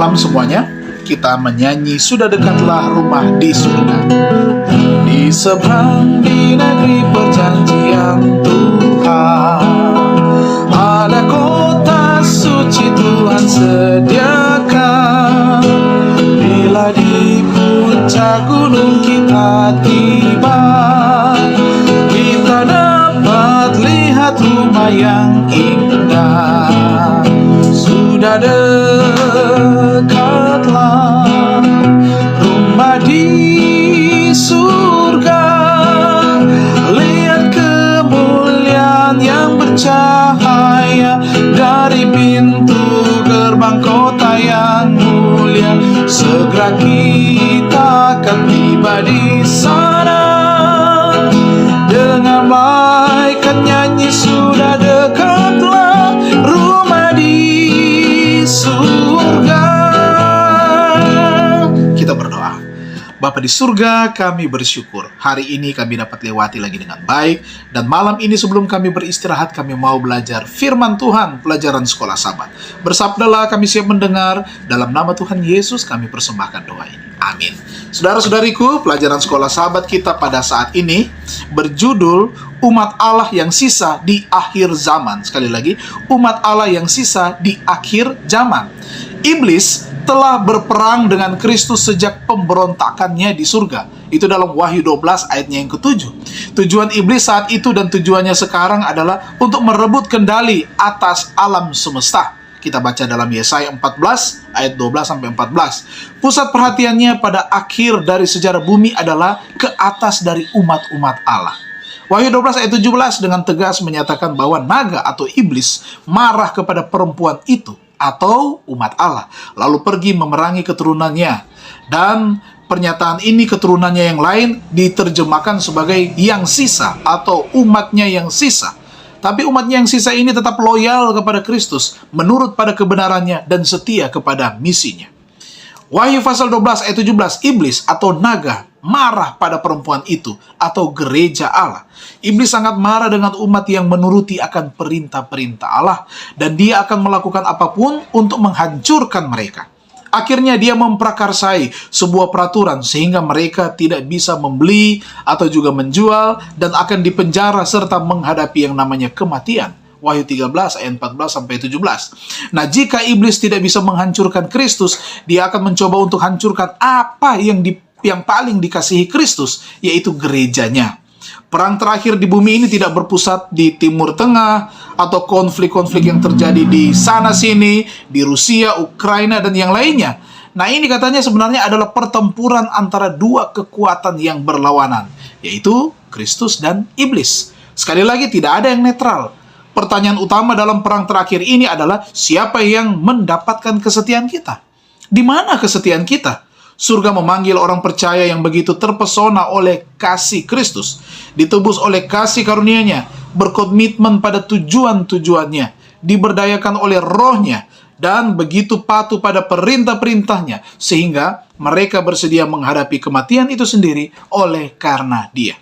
malam semuanya. Kita menyanyi Sudah Dekatlah Rumah di Surga. Di seberang di negeri perjanjian Tuhan, ada kota suci Tuhan sediakan. Bila di puncak gunung kita tiba, kita dapat lihat rumah yang indah. Sudah dekatlah rumah di surga. Lihat kemuliaan yang bercahaya dari pintu gerbang kota yang mulia. Segera kita akan tiba di sana. Dengan malaikat nyanyi sudah dekatlah rumah di surga. Kita berdoa. Bapa di surga, kami bersyukur hari ini kami dapat lewati lagi dengan baik. Dan malam ini sebelum kami beristirahat, kami mau belajar firman Tuhan, pelajaran sekolah Sabat. Bersabdalah, kami siap mendengar. Dalam nama Tuhan Yesus kami persembahkan doa ini. Amin. Saudara-saudariku, pelajaran sekolah Sabat kita pada saat ini berjudul Umat Allah yang sisa di akhir zaman. Sekali lagi, umat Allah yang sisa di akhir zaman. Iblis telah berperang dengan Kristus sejak pemberontakannya di surga. Itu dalam Wahyu 12 ayatnya yang ke-7. Tujuan iblis saat itu dan tujuannya sekarang adalah untuk merebut kendali atas alam semesta. Kita baca dalam Yesaya 14 ayat 12-14. Pusat perhatiannya pada akhir dari sejarah bumi adalah ke atas dari umat-umat Allah. Wahyu 12 ayat 17 dengan tegas menyatakan bahwa naga atau iblis marah kepada perempuan itu atau umat Allah, lalu pergi memerangi keturunannya. Dan pernyataan ini keturunannya yang lain diterjemahkan sebagai yang sisa atau umatnya yang sisa. Tapi umatnya yang sisa ini tetap loyal kepada Kristus, menurut pada kebenarannya dan setia kepada misinya. Wahyu pasal 12 ayat 17, iblis atau naga marah pada perempuan itu atau gereja Allah. Iblis sangat marah dengan umat yang menuruti akan perintah-perintah Allah, dan dia akan melakukan apapun untuk menghancurkan mereka. Akhirnya dia memprakarsai sebuah peraturan sehingga mereka tidak bisa membeli atau juga menjual dan akan dipenjara serta menghadapi yang namanya kematian. Wahyu 13 ayat 14-17. Nah, jika iblis tidak bisa menghancurkan Kristus, dia akan mencoba untuk hancurkan apa yang paling dikasihi Kristus, yaitu gerejanya. Perang terakhir di bumi ini tidak berpusat di Timur Tengah atau konflik-konflik yang terjadi di sana-sini, di Rusia, Ukraina, dan yang lainnya. Nah, ini katanya sebenarnya adalah pertempuran antara dua kekuatan yang berlawanan, yaitu Kristus dan iblis. Sekali lagi, tidak ada yang netral. Pertanyaan utama dalam perang terakhir ini adalah siapa yang mendapatkan kesetiaan kita? Di mana kesetiaan kita? Surga memanggil orang percaya yang begitu terpesona oleh kasih Kristus, ditebus oleh kasih karunia-Nya, berkomitmen pada tujuan-tujuannya, diberdayakan oleh Roh-Nya, dan begitu patuh pada perintah-perintahnya, sehingga mereka bersedia menghadapi kematian itu sendiri oleh karena Dia.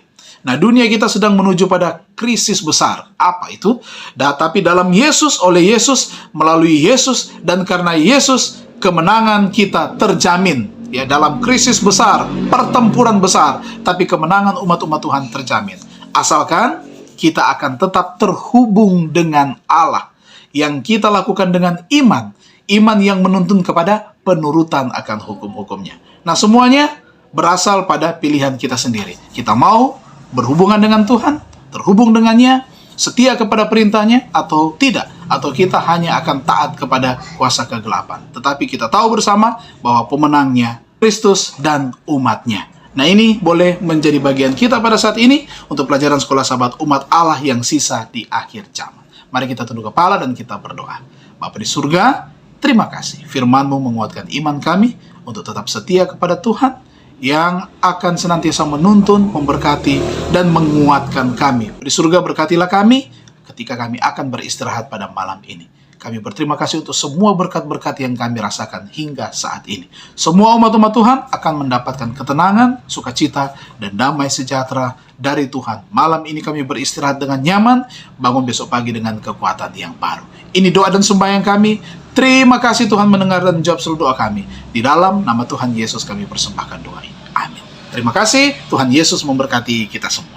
Nah, dunia kita sedang menuju pada krisis besar. Apa itu? Tapi dalam Yesus, oleh Yesus, melalui Yesus, dan karena Yesus, kemenangan kita terjamin. Ya, dalam krisis besar, pertempuran besar, tapi kemenangan umat-umat Tuhan terjamin. Asalkan kita akan tetap terhubung dengan Allah. Yang kita lakukan dengan iman. Iman yang menuntun kepada penurutan akan hukum-hukumnya. Nah, semuanya berasal pada pilihan kita sendiri. Kita mau berhubungan dengan Tuhan, terhubung dengannya, setia kepada perintahnya, atau tidak. Atau kita hanya akan taat kepada kuasa kegelapan. Tetapi kita tahu bersama bahwa pemenangnya Kristus dan umatnya. Nah, ini boleh menjadi bagian kita pada saat ini untuk pelajaran sekolah Sabat umat Allah yang sisa di akhir zaman. Mari kita tunduk kepala dan kita berdoa. Bapa di surga, terima kasih firman-Mu menguatkan iman kami untuk tetap setia kepada Tuhan, yang akan senantiasa menuntun, memberkati, dan menguatkan kami. Di surga berkatilah kami ketika kami akan beristirahat pada malam ini. Kami berterima kasih untuk semua berkat-berkat yang kami rasakan hingga saat ini. Semua umat-umat Tuhan akan mendapatkan ketenangan, sukacita, dan damai sejahtera dari Tuhan. Malam ini kami beristirahat dengan nyaman, bangun besok pagi dengan kekuatan yang baru. Ini doa dan sembahyang kami. Terima kasih Tuhan mendengar dan menjawab seluruh doa kami. Di dalam nama Tuhan Yesus kami persembahkan doa ini. Amin. Terima kasih, Tuhan Yesus memberkati kita semua.